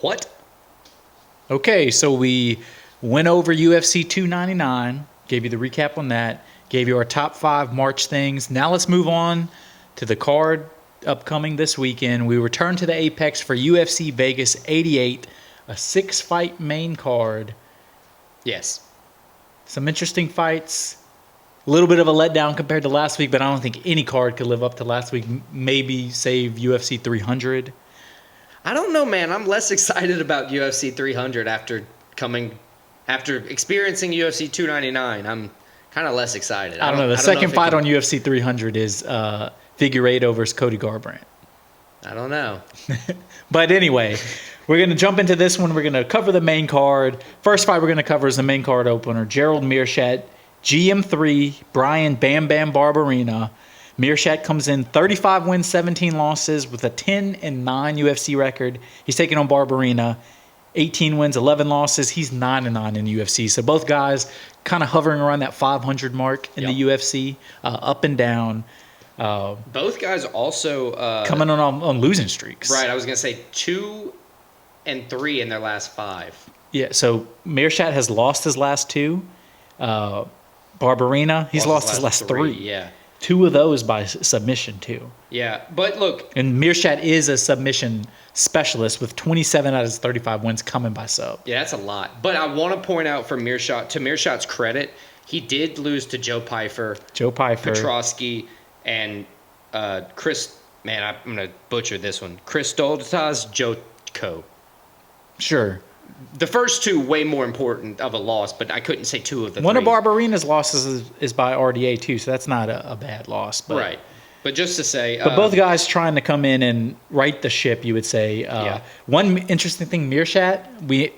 What? Okay, so we went over UFC 299, gave you the recap on that, gave you our top 5 March things. Now let's move on to the card upcoming this weekend. We return to the Apex for UFC Vegas 88, a 6-fight main card. Yes. Some interesting fights. A little bit of a letdown compared to last week, but I don't think any card could live up to last week. Maybe save UFC 300. I don't know, man. I'm less excited about UFC 300 after experiencing UFC 299. I'm kind of less excited. I don't know. The second fight on UFC 300 is Figueiredo versus Cody Garbrandt. I don't know. But anyway, we're going to jump into this one. We're going to cover the main card. First fight we're going to cover is the main card opener. Gerald Meerschaert, GM3, Bryan Bam Bam Barberena. Meerschaert comes in 35 wins, 17 losses with a 10-9 UFC record. He's taking on Barberena, 18 wins, 11 losses. He's 9-9 in the UFC. So both guys kind of hovering around that 500 mark in the UFC, up and down. Both guys also coming on losing streaks. Right, I was going to say 2 and 3 in their last 5. Yeah, so Meerschaert has lost his last 2. Barberena, he's lost his last 3. Yeah. 2 of those by submission, too. Yeah, but look. And Meerschaert is a submission specialist with 27 out of his 35 wins coming by sub. Yeah, that's a lot. But I want to point out to Meerschaert's credit, he did lose to Joe Pyfer, Petrosky, and Chris. Man, I'm going to butcher this one. Kristoltas Jotko. Sure. The first 2 way more important of a loss, but I couldn't say 2 of the 3. One of Barberena's losses is by RDA too, so that's not a bad loss. But, right. But just to say... But both guys trying to come in and right the ship, you would say. One interesting thing, Meerschaert,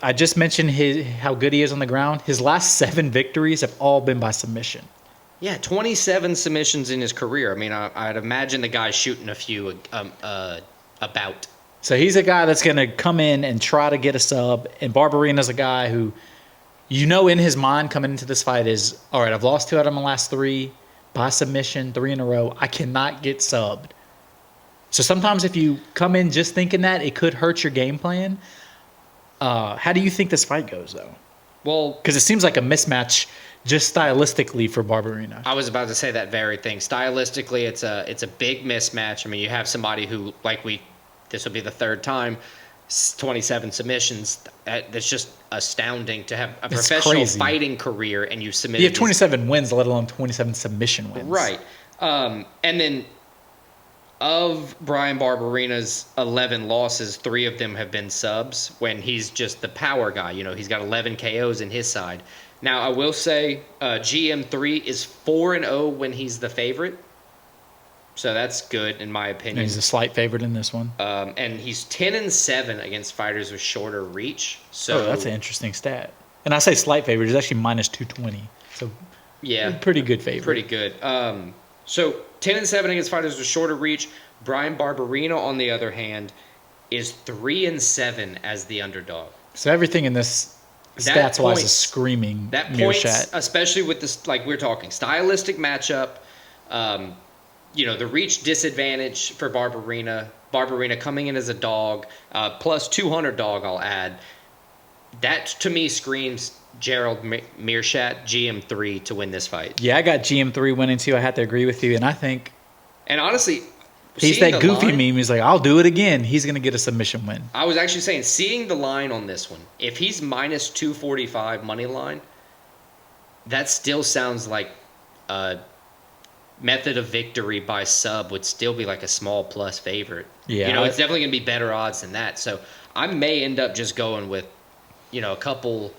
I just mentioned how good he is on the ground. His last 7 victories have all been by submission. Yeah, 27 submissions in his career. I mean, I'd imagine the guy's shooting a few about. So he's a guy that's going to come in and try to get a sub. And Barberena's a guy who, in his mind coming into this fight is, all right, I've lost 2 out of my last 3 by submission, 3 in a row. I cannot get subbed. So sometimes if you come in just thinking that, it could hurt your game plan. How do you think this fight goes, though? Well, because it seems like a mismatch just stylistically for Barberena. I was about to say that very thing. Stylistically, it's a big mismatch. I mean, you have somebody who, this will be the 3rd time, 27 submissions. That's just astounding to have a professional fighting career and you submit. You have 27 wins, let alone 27 submission wins. Right. And then of Bryan Barberena's 11 losses, 3 of them have been subs when he's just the power guy. He's got 11 KOs in his side. Now, I will say GM3 is 4-0 when he's the favorite. So that's good, in my opinion. And he's a slight favorite in this one. And he's 10-7 against fighters with shorter reach. So that's an interesting stat. And I say slight favorite. He's actually minus 220. So yeah, pretty good favorite. Pretty good. So 10-7 against fighters with shorter reach. Bryan Barberena, on the other hand, is 3-7 as the underdog. So everything in this stats-wise is screaming that Meerschaert. Points, especially with this, like we're talking, stylistic matchup. The reach disadvantage for Barberena. Barberena coming in as a dog, plus 200 dog, I'll add. That, to me, screams Gerald Meerschaert, GM3, to win this fight. Yeah, I got GM3 winning, too. I have to agree with you. And I think... And honestly... He's that goofy meme. He's like, I'll do it again. He's going to get a submission win. I was actually saying, seeing the line on this one, if he's minus 245 money line, that still sounds like a method of victory by sub would still be like a small plus favorite. Yeah. It's definitely going to be better odds than that. So I may end up just going with, a couple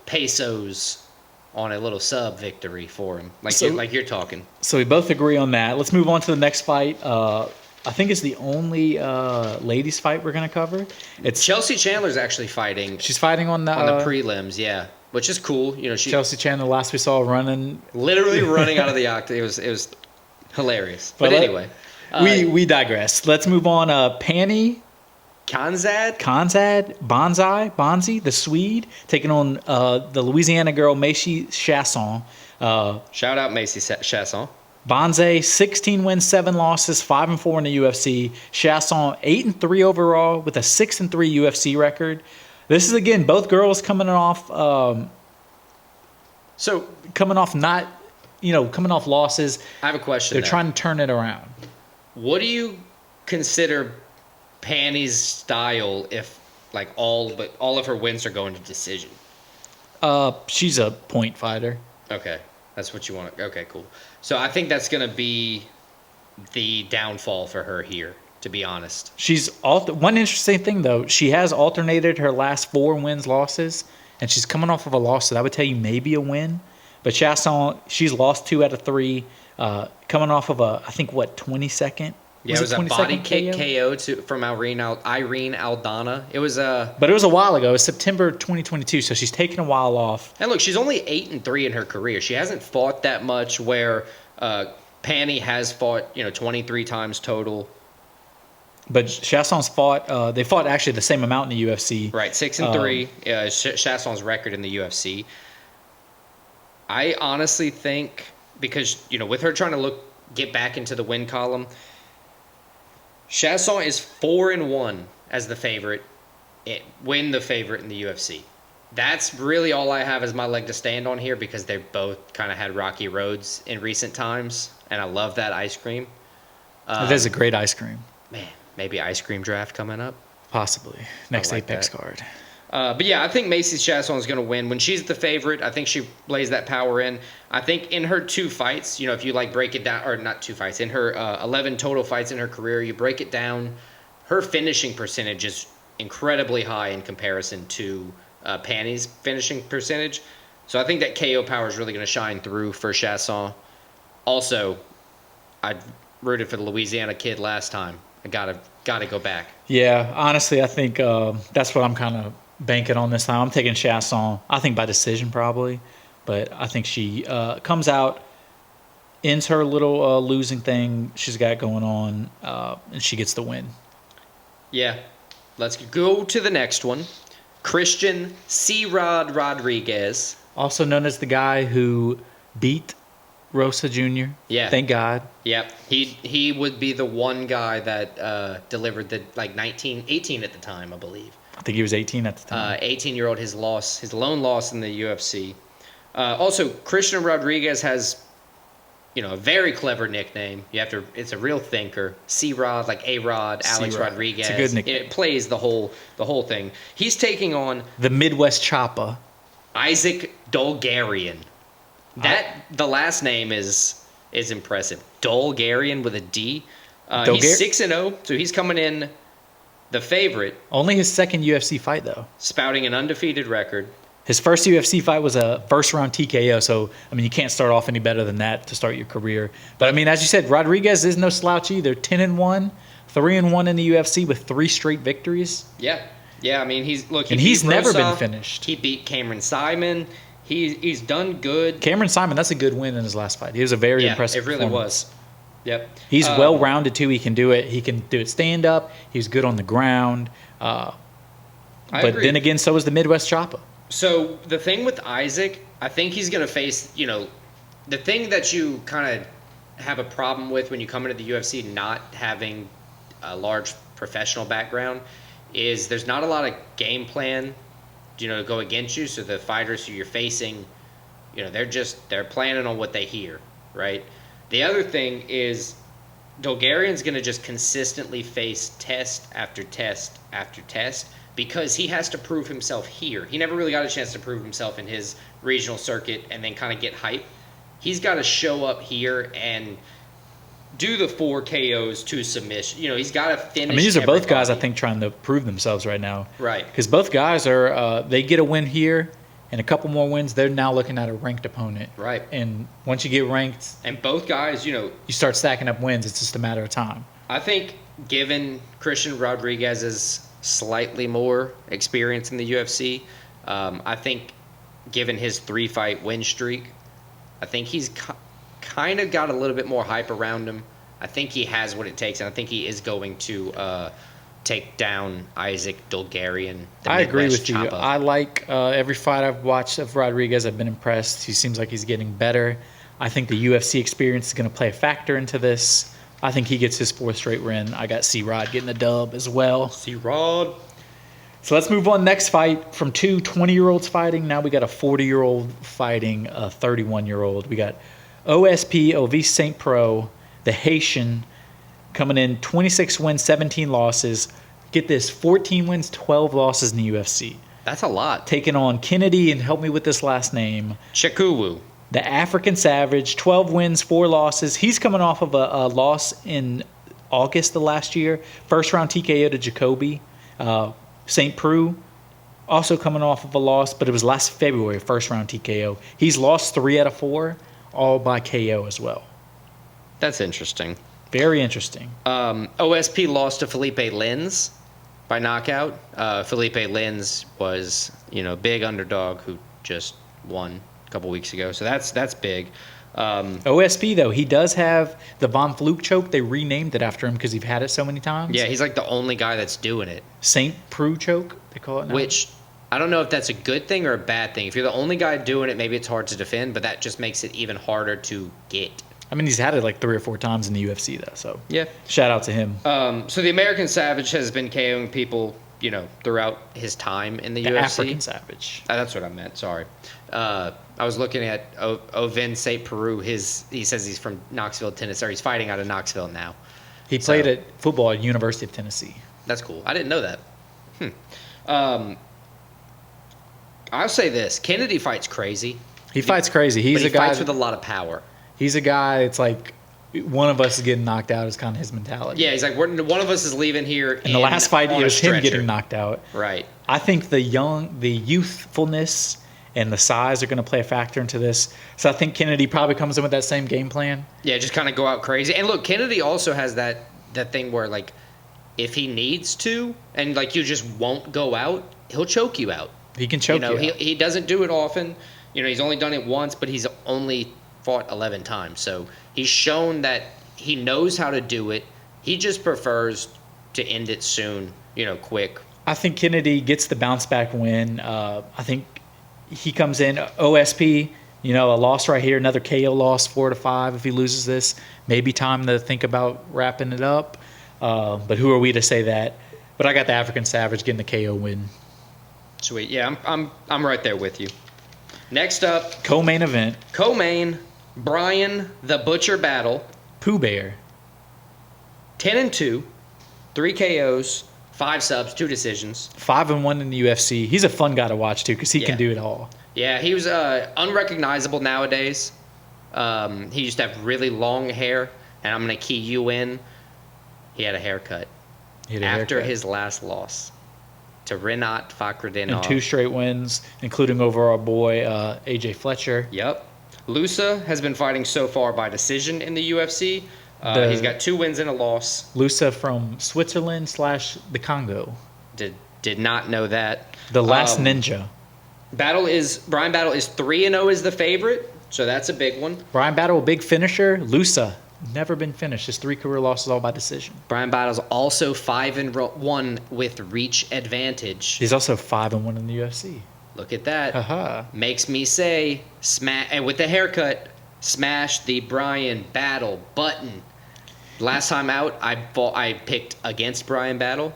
pesos on a little sub victory for him, like you're talking. So we both agree on that. Let's move on to the next fight. I think it's the only ladies fight we're going to cover. It's Chelsea Chandler's actually fighting. She's fighting on the prelims, yeah, which is cool. Chelsea Chandler, last we saw literally running out of the octagon. It was hilarious. But anyway, we digress. Let's move on. Pannie. Kianzad, Bonzi, the Swede, taking on the Louisiana girl Macy Chaisson. Shout out Macy Chaisson. Bonze, 16 wins, 7 losses, 5-4 in the UFC. Chaisson, 8-3 overall with a 6-3 UFC record. This is again both girls coming off coming off losses. I have a question. They're trying to turn it around. What do you consider Pannie's style if all of her wins are going to decision? She's a point fighter. Okay. That's what you want. Okay, cool. So I think that's going to be the downfall for her here, to be honest. One interesting thing, though, she has alternated her last 4 wins, losses, and she's coming off of a loss, so that would tell you maybe a win. But Chaisson, she's lost 2 out of 3, coming off of 22nd? Yeah, it was a body kick KO from Irene Aldana. It was But it was a while ago. It was September 2022, so she's taken a while off. And look, she's only 8-3 in her career. She hasn't fought that much where Pannie has fought, 23 times total. But Chaisson's fought, they fought actually the same amount in the UFC. Right, 6-3. Chaisson's record in the UFC. I honestly think, because, with her trying to get back into the win column, Chaisson is 4-1 as the favorite, win the favorite in the UFC. That's really all I have as my leg to stand on here because they both kind of had rocky roads in recent times, and I love that ice cream. It is a great ice cream. Man, maybe ice cream draft coming up. Possibly. Next Apex card. But yeah, I think Macy's Chaisson is going to win. When she's the favorite, I think she lays that power in. I think in her 2 fights, if you break it down, or not 2 fights, in her 11 total fights in her career, you break it down, her finishing percentage is incredibly high in comparison to Pannie's finishing percentage. So I think that KO power is really going to shine through for Chaisson. Also, I rooted for the Louisiana kid last time. I gotta go back. Yeah, honestly, I think that's what I'm kind of banking on this time. I'm taking Chaisson. I think by decision probably, but I think she comes out, ends her little losing thing she's got going on, and she gets the win. Yeah. Let's go to the next one. Christian C-Rod Rodriguez. Also known as the guy who beat Rosa Jr. Yeah. Thank God. Yep. He would be the one guy that delivered the 18 at the time, I believe. I think he was 18 at the time. 18-year-old, his lone loss in the UFC. Also, Christian Rodriguez has, a very clever nickname. It's a real thinker. C-Rod, like A-Rod, Alex C-Rod. Rodriguez. It's a good nickname. It plays the whole thing. He's taking on the Midwest Choppa, Isaac Dulgarian. The last name is impressive. Dulgarian with a D. He's 6-0, so he's coming in the favorite. Only his second UFC fight, though. Spouting an undefeated record. His first UFC fight was a first-round TKO, so, you can't start off any better than that to start your career. But, as you said, Rodriguez is no slouch either. 10-1, 3-1 in the UFC with 3 straight victories. Yeah. Yeah, he's never been finished. He beat Cameron Simon. He's done good. Cameron Simon, that's a good win in his last fight. He was a very impressive it really was. Yep. He's well-rounded, too. He can do it. He can do it stand-up. He's good on the ground. But then again, so is the Midwest Choppa. So the thing with Isaac, I think he's going to face, the thing that you kind of have a problem with when you come into the UFC not having a large professional background is there's not a lot of game plan, to go against you. So the fighters who you're facing, they're planning on what they hear, right? The other thing is Dulgarian's going to just consistently face test after test after test because he has to prove himself here. He never really got a chance to prove himself in his regional circuit and then kind of get hype. He's got to show up here and do the 4 KOs to submission. He's got to finish. These are both guys, I think, trying to prove themselves right now. Right. Because both guys are, they get a win here and a couple more wins. They're now looking at a ranked opponent. Right. And once you get ranked. And both guys, you start stacking up wins. It's just a matter of time. I think given Christian Rodriguez's slightly more experience in the UFC, I think given his 3-fight win streak, I think he's kind of got a little bit more hype around him. I think he has what it takes, and I think he is going to take down Isaac Dulgarian. I agree with you. I like every fight I've watched of Rodriguez. I've been impressed. He seems like he's getting better. I think the UFC experience is going to play a factor into this. I think he gets his 4th straight win. I got C-Rod getting the dub as well. C-Rod. So let's move on. Next fight from 2 20-year-olds fighting. Now we got a 40-year-old fighting a 31-year-old. We got OSP, Ovince St. Preux, the Haitian, coming in 26 wins, 17 losses. Get this, 14 wins, 12 losses in the UFC. That's a lot. Taking on Kennedy, and help me with this last name. Nzechukwu. The African Savage, 12 wins, 4 losses. He's coming off of a loss in August of last year. First round TKO to Jacoby. St. Preux also coming off of a loss, but it was last February, first round TKO. He's lost 3 out of 4, all by KO as well. That's interesting. Very interesting. OSP lost to Felipe Lins by knockout. Felipe Lins was, big underdog who just won a couple weeks ago. So that's big. OSP, though, he does have the Von Fluke choke. They renamed it after him because he's had it so many times. Yeah, he's like the only guy that's doing it. St. Preux choke, they call it now. Which, I don't know if that's a good thing or a bad thing. If you're the only guy doing it, maybe it's hard to defend, but that just makes it even harder to get. I mean, he's had it like 3 or 4 times in the UFC, though. So yeah, shout out to him. So the American Savage has been KOing people, throughout his time in the UFC. African Savage. That's what I meant. Sorry. I was looking at Ovince St. Preux. He says he's from Knoxville, Tennessee. Or he's fighting out of Knoxville now. He played at football at University of Tennessee. That's cool. I didn't know that. I'll say this: Kennedy fights crazy. He fights crazy. He fights with a lot of power. He's a guy. It's like one of us is getting knocked out is kind of his mentality. Yeah, he's like one of us is leaving here. And the last fight, it was him getting knocked out. Right. I think the youthfulness and the size are going to play a factor into this. So I think Kennedy probably comes in with that same game plan. Yeah, just kind of go out crazy. And look, Kennedy also has that thing where, like, if he needs to and, like, you just won't go out, he'll choke you out. He can choke you out. He doesn't do it often. He's only done it once, but he's only fought 11 times. So he's shown that he knows how to do it. He just prefers to end it soon, quick. I think Kennedy gets the bounce back win. I think he comes in OSP, a loss right here, another KO loss, 4-5 if he loses this. Maybe time to think about wrapping it up. But who are we to say that? But I got the African Savage getting the KO win. Sweet. Yeah, I'm right there with you. Next up, co-main event. Co-main, Bryan the Butcher Battle. Pooh Bear. 10-2, 3 KOs, 5 subs, 2 decisions. 5-1 in the UFC. He's a fun guy to watch too because he can do it all. Yeah, he was unrecognizable nowadays. He used to have really long hair, and I'm going to key you in. He had a haircut after his last loss to Rinat Fakhretdinov. And 2 straight wins, including over our boy AJ Fletcher. Yep. Loosa has been fighting so far by decision in the UFC. He's got 2 wins and a loss. Loosa from Switzerland / the Congo. Did not know that. The last ninja. Bryan Battle is 3-0 is the favorite, so that's a big one. Bryan Battle, a big finisher. Loosa, never been finished. His 3 career losses all by decision. Bryan Battle's also 5-1 with reach advantage. He's also 5-1 in the UFC. Look at that. Haha. Makes me say, and with the haircut, smash the Bryan Battle button. Last time out, I picked against Bryan Battle.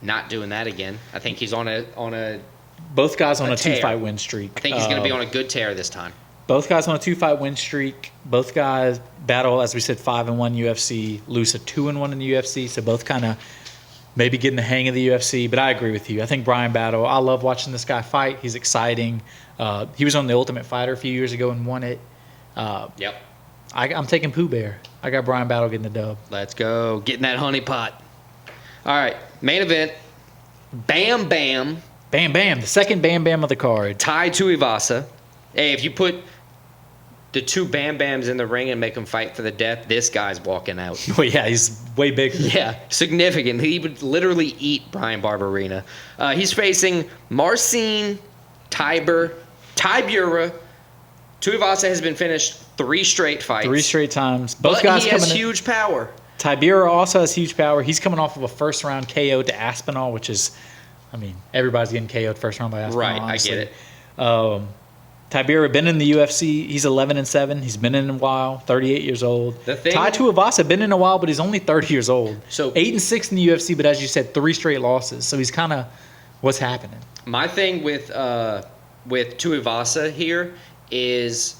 Not doing that again. I think he's on a both guys on a tear. 2-fight win streak. I think he's going to be on a good tear this time. Both guys on a 2-fight win streak. Both guys battle, as we said, 5-1 UFC. Lose a 2-1 in the UFC. So both kind of maybe getting the hang of the UFC. But I agree with you. I think Bryan Battle, I love watching this guy fight. He's exciting. He was on The Ultimate Fighter a few years ago and won it. Yep. I'm taking Pooh Bear. I got Bryan Battle getting the dub. Let's go. Getting that honey pot. All right. Main event. Bam Bam. Bam Bam. The second Bam Bam of the card. Tuivasa. Hey, if you put the 2 Bam Bams in the ring and make them fight for the death, this guy's walking out. Well, yeah, he's way bigger. Yeah, significant. He would literally eat Bryan Barberena. He's facing Marcin, Tybura. Tuivasa has been finished 3 straight fights. 3 straight times. Both but guys he has huge power. Tybura also has huge power. He's coming off of a first-round KO to Aspinall, which is, I mean, everybody's getting KO'd first round by Aspinall. Right, honestly. I get it. Tybura been in the UFC. He's 11-7. He's been in a while. 38 years old. Tuivasa been in a while, but he's only 30 years old. So 8-6 in the UFC, but as you said, 3 straight losses. So he's kind of what's happening. My thing with Tuivasa here is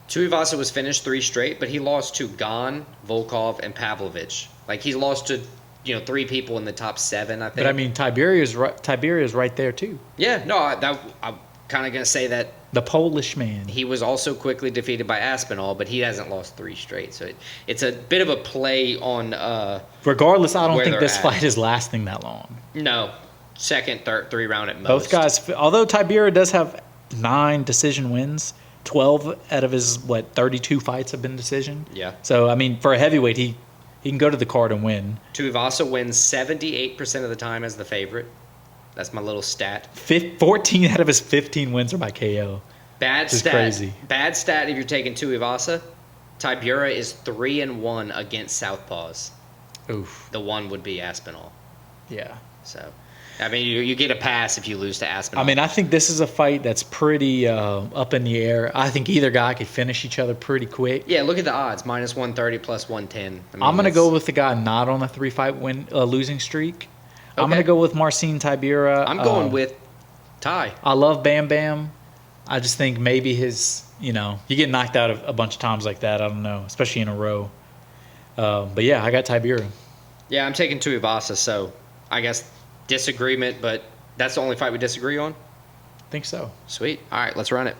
Tuivasa was finished 3 straight, but he lost to Gane, Volkov, and Pavlovich. Like he's lost to 3 people in the top 7. I think. But I mean, Tybura is right there too. Yeah, no, I'm kind of gonna say that the Polish man. He was also quickly defeated by Aspinall, but he hasn't lost 3 straight. So it's a bit of a play on. Regardless, I don't think this fight is lasting that long. No, second, third, 3 round at most. Both guys, although Tybura does have 9 decision wins, 12 out of his 32 fights have been decision. Yeah. So I mean, for a heavyweight, he can go to the card and win. Tuivasa wins 78% of the time as the favorite. That's my little stat. 14 out of his 15 wins are by KO. Bad stat. Crazy. Bad stat if you're taking Tuivasa. Tybura is 3-1 against southpaws. Oof. The one would be Aspinall. Yeah. So, I mean, you get a pass if you lose to Aspinall. I mean, I think this is a fight that's pretty up in the air. I think either guy could finish each other pretty quick. Yeah, look at the odds. -130, +110. I mean, I'm going to go with the guy not on a 3-fight losing streak. Okay. I'm going to go with Marcin Tybura. I'm going with Ty. I love Bam Bam. I just think maybe his, you get knocked out a bunch of times like that. I don't know, especially in a row. But yeah, I got Tybura. Yeah, I'm taking Tuivasa, so I guess disagreement, but that's the only fight we disagree on? I think so. Sweet. All right, let's run it.